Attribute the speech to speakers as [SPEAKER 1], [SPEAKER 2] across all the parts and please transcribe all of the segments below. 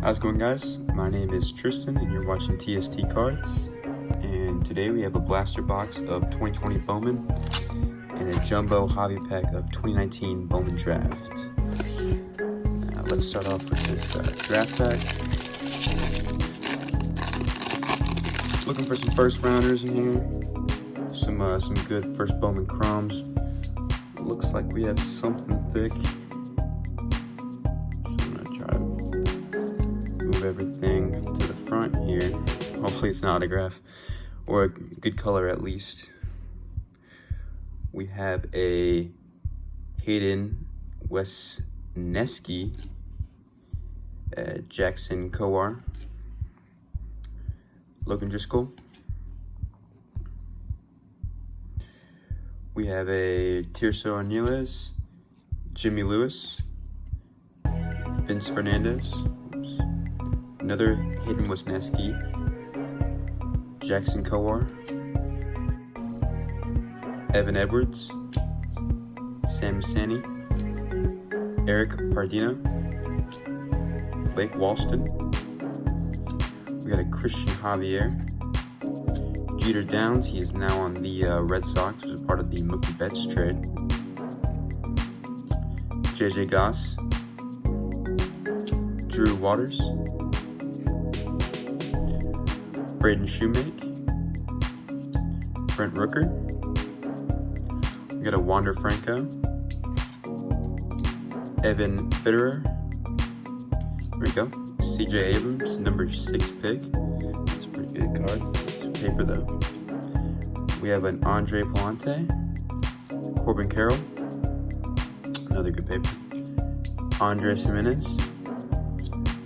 [SPEAKER 1] How's it going, guys? My name is Tristan and you're watching TST Cards, and today we have a blaster box of 2020 Bowman and a jumbo hobby pack of 2019 Bowman Draft. Now, let's start off with this draft pack. Looking for some first rounders in here, some good first Bowman chromes. Looks like we have something thick. Everything to the front here. Hopefully it's an autograph or a good color at least. We have a Hayden Wesneski Jackson Kowar Logan Driscoll. We have a Tirso Arniles Jimmy Lewis Vince Fernandez. Another Hayden Wesneski, Jackson Kowar, Evan Edwards, Sam Sani, Eric Pardina, Blake Walston. We got a Christian Javier, Jeter Downs. He is now on the Red Sox as part of the Mookie Betts trade. JJ Goss, Drew Waters, Braden Shoemake, Brent Rooker. We got a Wander Franco, Evan Fitterer. There we go. CJ Abrams, number 6 pick. That's a pretty good card. It's paper though. We have an Andre Palante, Corbin Carroll. Another good paper. Andres Jimenez.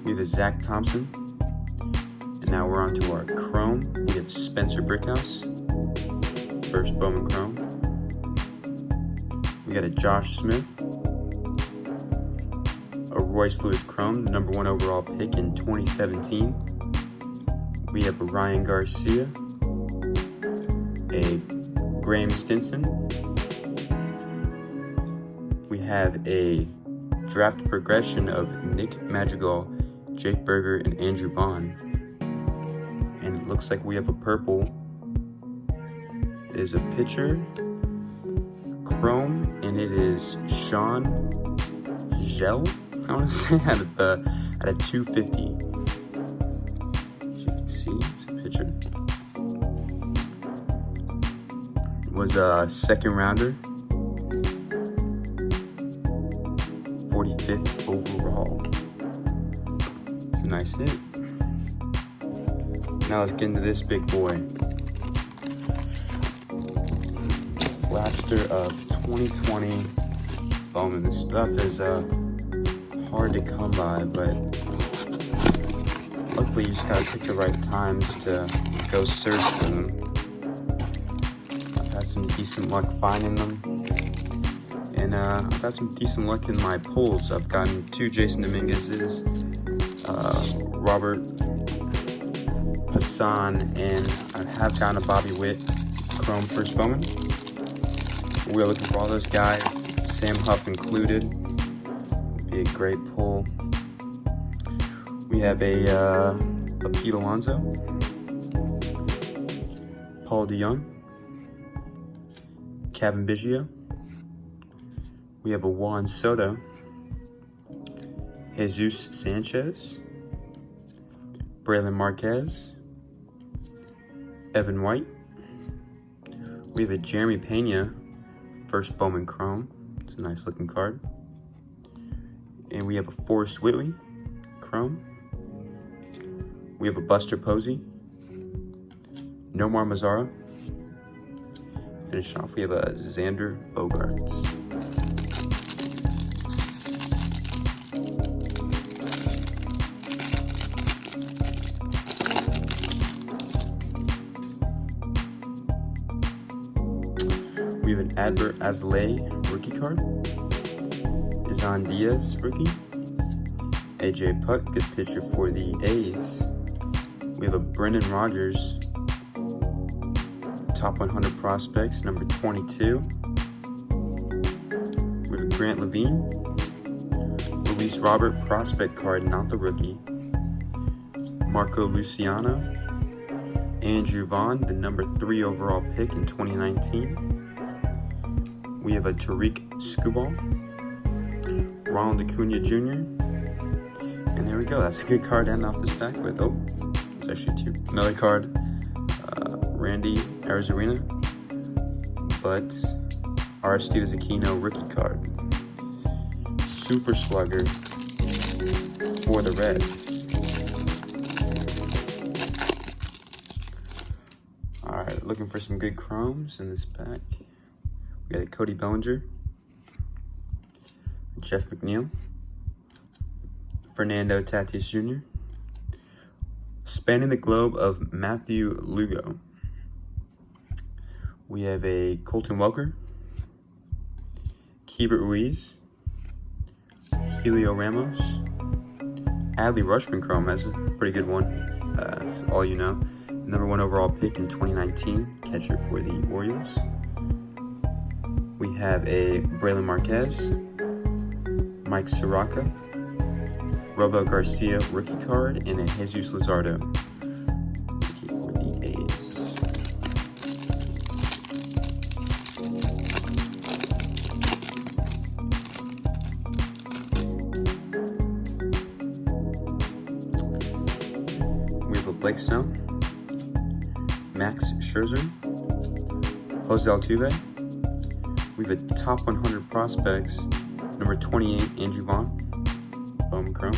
[SPEAKER 1] We have a Zach Thompson. Now we're on to our chrome. We have Spencer Brickhouse, first Bowman chrome. We got a Josh Smith, a Royce Lewis chrome, the number 1 overall pick in 2017. We have a Ryan Garcia, a Graham Stinson. We have a draft progression of Nick Madrigal, Jake Berger, and Andrew Bond. And it looks like we have a purple. It is a pitcher, chrome, and it is Sean Gell, I want to say, at a 250. As you can see, it's a pitcher. It was a second rounder, 45th overall. It's a nice hit. Now let's get into this big boy. Blaster of 2020 Bowman. This stuff is hard to come by, but luckily you just gotta pick the right times to go search for them. I've had some decent luck finding them, and I've had some decent luck in my pulls. I've gotten 2 Jason Dominguez's, Robert Hassan, and I have gotten a Bobby Witt chrome first Bowman. We're looking for all those guys, Sam Huff included. Would be a great pull. We have a Pete Alonso, Paul DeYoung, Kevin Biggio. We have a Juan Soto, Jesus Sanchez, Braylon Marquez, Evan White. We have a Jeremy Pena, first Bowman chrome. It's a nice looking card. And we have a Forrest Whitley chrome. We have a Buster Posey, Nomar Mazara. Finishing off, we have a Xander Bogaerts. We have an Adbert Azalea rookie card, Izan Diaz rookie, AJ Puck, good pitcher for the A's. We have a Brendan Rodgers, top 100 prospects, number 22. We have a Grant Levine, Luis Robert prospect card, not the rookie. Marco Luciano, Andrew Vaughn, the number 3 overall pick in 2019. We have a Tariq Skubal, Ronald Acuna Jr., and there we go. That's a good card to end off this pack with. Oh, it's actually 2. Another card, Randy Arozarena, but Aristides Aquino rookie card. Super Slugger for the Reds. Alright, looking for some good chromes in this pack. We got a Cody Bellinger, Jeff McNeil, Fernando Tatis Jr., Spanning the Globe of Matthew Lugo. We have a Colton Welker, Keibert Ruiz, Helio Ramos, Adley Rutschman chrome. That's a pretty good one. That's all you know. Number 1 overall pick in 2019, catcher for the Orioles. We have a Braylon Marquez, Mike Soroka, Robo Garcia rookie card, and a Jesus Luzardo rookie for the A's. We have a Blake Snell, Max Scherzer, Jose Altuve. We have a top 100 prospects, number 28, Andrew Vaughn, Bowman chrome.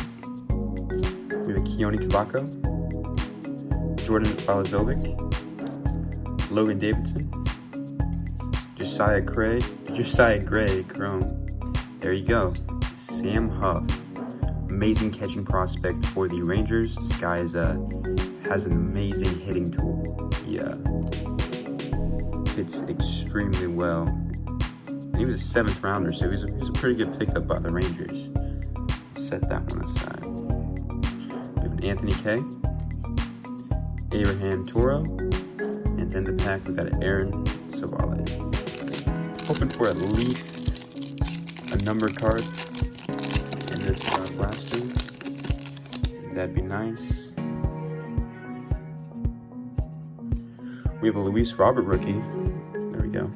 [SPEAKER 1] We have a Keone Cavaco, Jordan Balazovic, Logan Davidson, Josiah Gray chrome. There you go. Sam Huff, amazing catching prospect for the Rangers. This guy is has an amazing hitting tool. He hits extremely well. And he was a 7th rounder, so he was a pretty good pickup by the Rangers. Set that one aside. We have an Anthony Kay, Abraham Toro, and then the pack we got an Aaron Savale. Hoping for at least a number card in this blaster. That'd be nice. We have a Luis Robert rookie. There we go.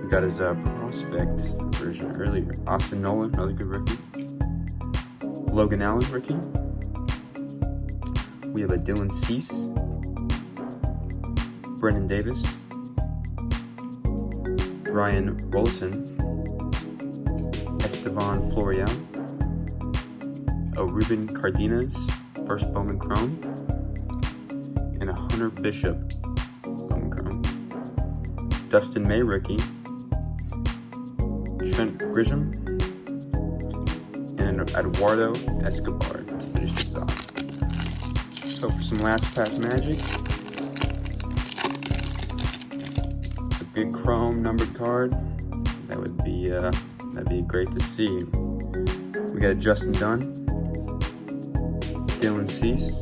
[SPEAKER 1] We got his prospect version earlier. Austin Nolan, another good rookie. Logan Allen rookie. We have a Dylan Cease, Brennan Davis, Ryan Rollison, Estevan Florial, a Ruben Cardenas first Bowman chrome, and a Hunter Bishop Bowman chrome. Dustin May rookie, Trent Grisham, and Eduardo Escobar to finish this off. So for some last pack magic, a good chrome numbered card, that'd be great to see. We got Justin Dunn, Dylan Cease,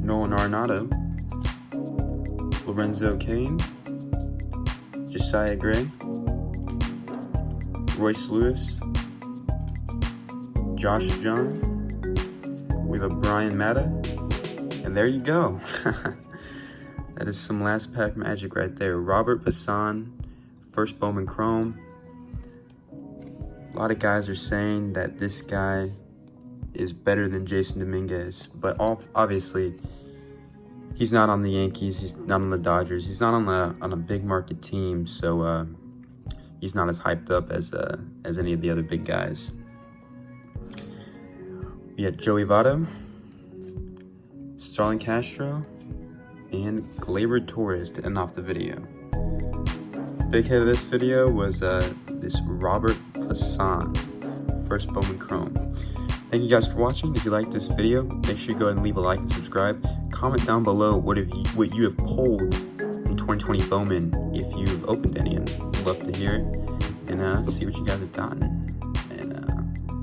[SPEAKER 1] Nolan Arenado, Lorenzo Cain, Josiah Gray, Royce Lewis, Josh Jung. We have a Brian Matta, and there you go. That is some last pack magic right there. Robert Passan, first Bowman chrome. A lot of guys are saying that this guy is better than Jason Dominguez, but obviously he's not on the Yankees, he's not on the Dodgers, he's not on a big market team, so he's not as hyped up as any of the other big guys. We had Joey Votto, Starlin Castro, and Gleyber Torres to end off the video. Big hit of this video was this Robert Passan, first Bowman chrome. Thank you guys for watching. If you liked this video, make sure you go ahead and leave a like and subscribe. Comment down below what you have pulled in 2020 Bowman, if you've opened any, and I'd love to hear it and see what you guys have gotten. And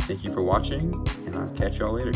[SPEAKER 1] thank you for watching, and I'll catch y'all later.